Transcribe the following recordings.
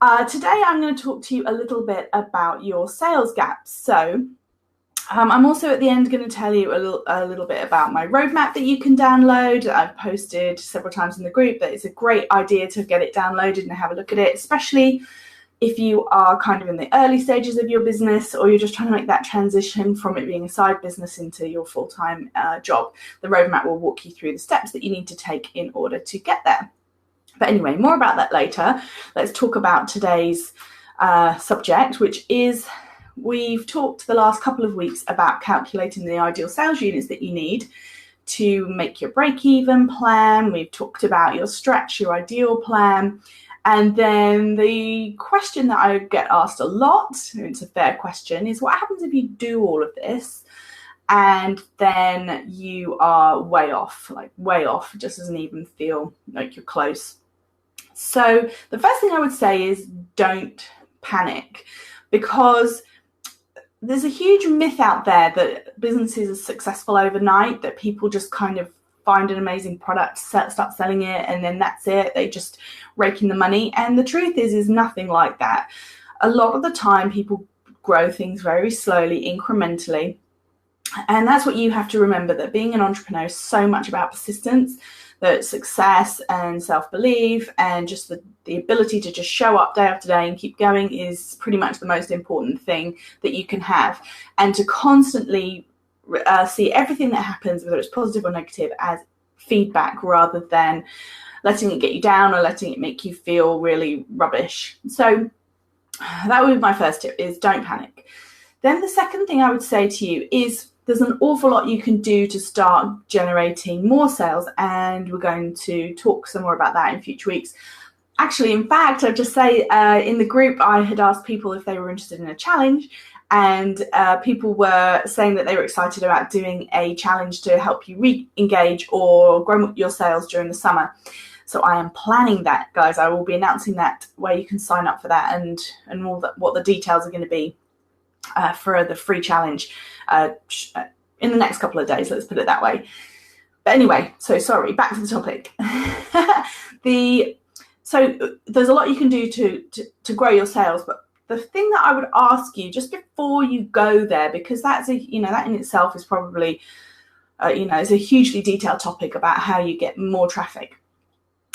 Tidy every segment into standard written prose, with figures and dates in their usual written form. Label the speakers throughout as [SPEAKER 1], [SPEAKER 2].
[SPEAKER 1] Today I'm going to talk to you a little bit about your sales gaps. So I'm also at the end going to tell you a little bit about my roadmap that you can download. I've posted several times in the group that it's a great idea to get it downloaded and have a look at it, especially if you are kind of in the early stages of your business or you're just trying to make that transition from it being a side business into your full-time job. The roadmap will walk you through the steps that you need to take in order to get there. But anyway, more about that later. Let's talk about today's subject, which is we've talked the last couple of weeks about calculating the ideal sales units that you need to make your break-even plan. We've talked about your stretch, your ideal plan. And then the question that I get asked a lot, and it's a fair question, is what happens if you do all of this and then you are way off, just doesn't even feel like you're close. So the first thing I would say is don't panic, because there's a huge myth out there that businesses are successful overnight, that people just kind of find an amazing product, start selling it, and then that's it. They just rake in the money. And the truth is nothing like that. A lot of the time, people grow things very slowly, incrementally. And that's what you have to remember, that being an entrepreneur is so much about persistence, that success and self-belief and just the ability to just show up day after day and keep going is pretty much the most important thing that you can have. And to constantly see everything that happens, whether it's positive or negative, as feedback rather than letting it get you down or letting it make you feel really rubbish. So that would be my first tip, is don't panic. Then the second thing I would say to you is there's an awful lot you can do to start generating more sales, and we're going to talk some more about that in future weeks. Actually, in fact, I'd just say in the group, I had asked people if they were interested in a challenge, and people were saying that they were excited about doing a challenge to help you re-engage or grow your sales during the summer. So I am planning that, guys. I will be announcing that, where you can sign up for that and all that, what the details are going to be for the free challenge in the next couple of days, let's put it that way. But anyway, so sorry, back to the topic. So there's a lot you can do to grow your sales, but the thing that I would ask you just before you go there, because that's that in itself is probably is a hugely detailed topic about how you get more traffic.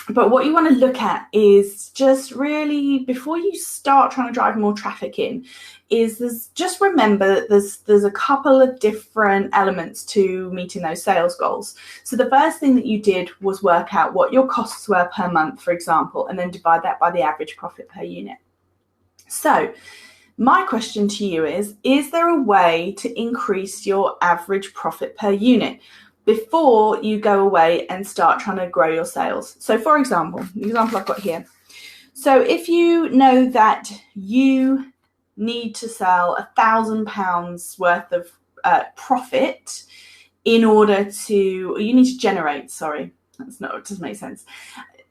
[SPEAKER 1] But what you want to look at is just really, before you start trying to drive more traffic in, just remember that there's a couple of different elements to meeting those sales goals. So the first thing that you did was work out what your costs were per month, for example, and then divide that by the average profit per unit. So my question to you is there a way to increase your average profit per unit before you go away and start trying to grow your sales? So for example, the example I've got here. So if you know that you need to sell £1,000 worth of profit in order to, you need to generate, it doesn't make sense.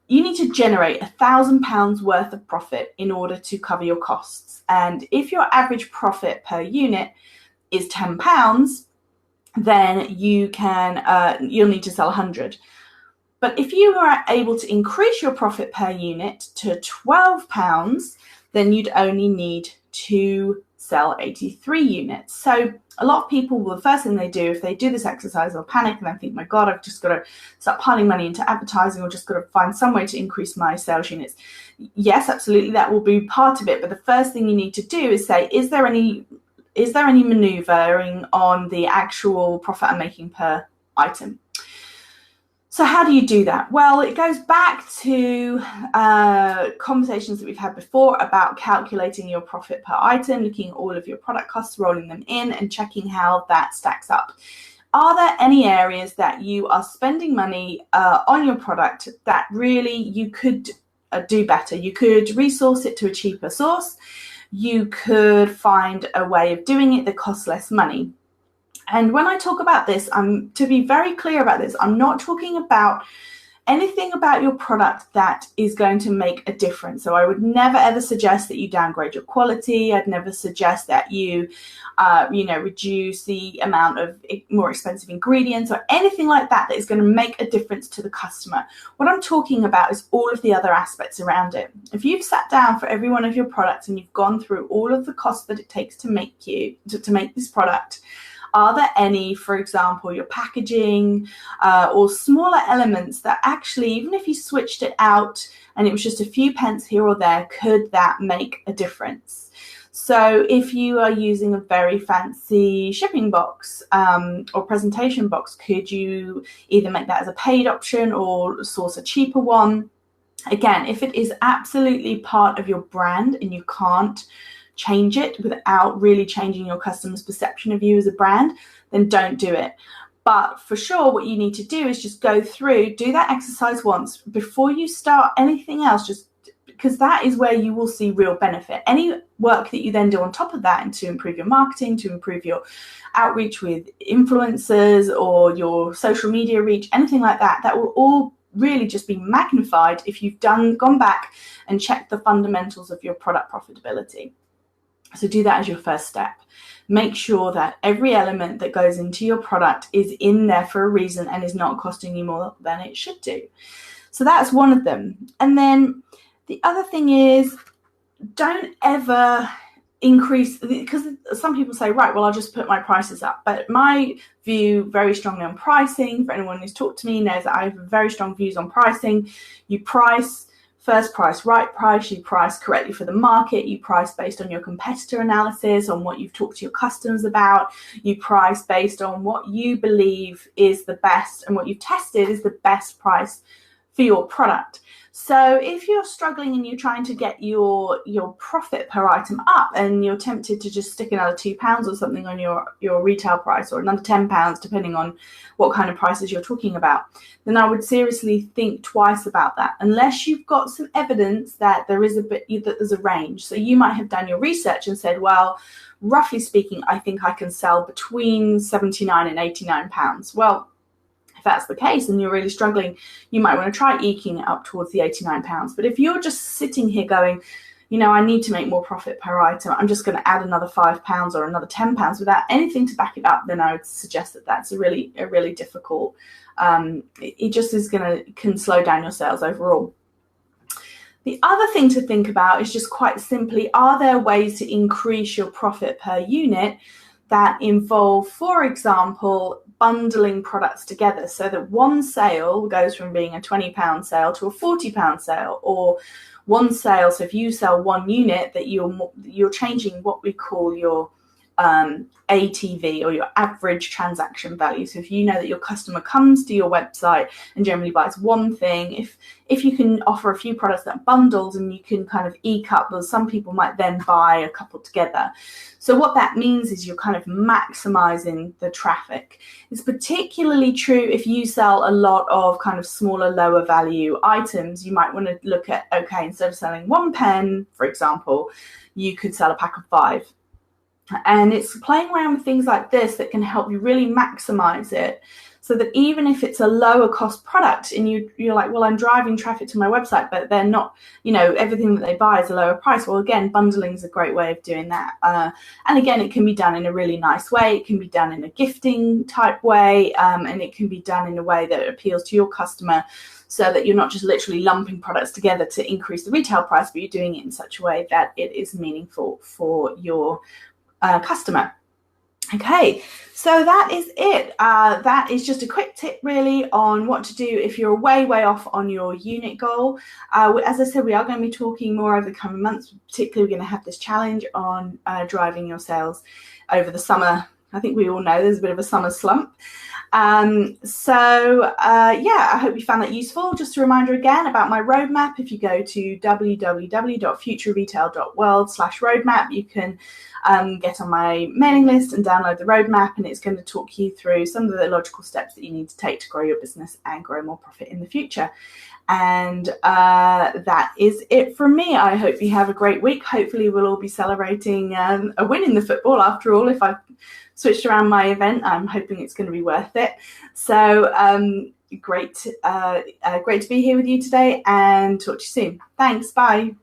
[SPEAKER 1] You need to generate £1,000 worth of profit in order to cover your costs. And if your average profit per unit is £10, then you'll need to sell 100. But if you are able to increase your profit per unit to £12, then you'd only need to sell 83 units. So a lot of people, the first thing they do, if they do this exercise, they'll panic and they think, my God, I've just got to start piling money into advertising, or just got to find some way to increase my sales units. Yes, absolutely, that will be part of it. But the first thing you need to do is say, is there any maneuvering on the actual profit I'm making per item? So how do you do that? Well, it goes back to conversations that we've had before about calculating your profit per item, looking at all of your product costs, rolling them in, and checking how that stacks up. Are there any areas that you are spending money on your product that really you could do better? You could resource it to a cheaper source. You could find a way of doing it that costs less money. And when I talk about this, to be very clear about this, I'm not talking about anything about your product that is going to make a difference. So I would never ever suggest that you downgrade your quality. I'd never suggest that you, reduce the amount of more expensive ingredients or anything like that that is going to make a difference to the customer. What I'm talking about is all of the other aspects around it. If you've sat down for every one of your products and you've gone through all of the costs that it takes to make this product, are there any, for example, your packaging or smaller elements that actually, even if you switched it out and it was just a few pence here or there, could that make a difference? So if you are using a very fancy shipping box or presentation box, could you either make that as a paid option or source a cheaper one? Again, if it is absolutely part of your brand and you can't change it without really changing your customers' perception of you as a brand, then don't do it. But for sure, what you need to do is just go through, do that exercise once before you start anything else, just because that is where you will see real benefit. Any work that you then do on top of that and to improve your marketing, to improve your outreach with influencers or your social media reach, anything like that, that will all really just be magnified if you've gone back and checked the fundamentals of your product profitability. So do that as your first step. Make sure that every element that goes into your product is in there for a reason and is not costing you more than it should do. So that's one of them. And then the other thing is, don't ever increase, because some people say, right, well, I'll just put my prices up. But my view very strongly on pricing, for anyone who's talked to me knows that I have very strong views on pricing. You price first price, right price, you price correctly for the market, you price based on your competitor analysis, on what you've talked to your customers about, you price based on what you believe is the best and what you've tested is the best price for your product. So if you're struggling and you're trying to get your profit per item up and you're tempted to just stick another £2 or something on your retail price or another £10, depending on what kind of prices you're talking about, then I would seriously think twice about that, unless you've got some evidence that there's a range. So you might have done your research and said, well, roughly speaking, I think I can sell between £79 and £89. Well, if that's the case and you're really struggling, you might want to try eking it up towards the £89. But if you're just sitting here going, I need to make more profit per item, I'm just going to add another £5 or another £10 without anything to back it up, then I would suggest that that's a really difficult. It just can slow down your sales overall. The other thing to think about is just quite simply, are there ways to increase your profit per unit that involve, for example, bundling products together so that one sale goes from being a £20 sale to a £40 sale, or one sale, so if you sell one unit, that you're changing what we call your ATV, or your average transaction value. So if you know that your customer comes to your website and generally buys one thing, if you can offer a few products that bundles and you can kind of eke up, well, some people might then buy a couple together. So what that means is you're kind of maximizing the traffic. It's particularly true if you sell a lot of kind of smaller, lower value items. You might want to look at, okay, instead of selling one pen, for example, you could sell a pack of 5. And it's playing around with things like this that can help you really maximize it, so that even if it's a lower cost product and you're like, well, I'm driving traffic to my website, but they're not, everything that they buy is a lower price. Well, again, bundling is a great way of doing that. And again, it can be done in a really nice way. It can be done in a gifting type way, and it can be done in a way that appeals to your customer, so that you're not just literally lumping products together to increase the retail price, but you're doing it in such a way that it is meaningful for your customer. Okay, so that is it. That is just a quick tip really on what to do if you're way off on your unit goal. As I said, we are going to be talking more over the coming months. Particularly, we're going to have this challenge on driving your sales over the summer. I think we all know there's a bit of a summer slump. I hope you found that useful. Just a reminder again about my roadmap. If you go to www.futureretail.world/roadmap, you can get on my mailing list and download the roadmap, and it's going to talk you through some of the logical steps that you need to take to grow your business and grow more profit in the future. And that is it from me. I hope you have a great week. Hopefully we'll all be celebrating a win in the football. After all, if I've switched around my event, I'm hoping it's going to be worth it. So great to be here with you today, and talk to you soon. Thanks. Bye.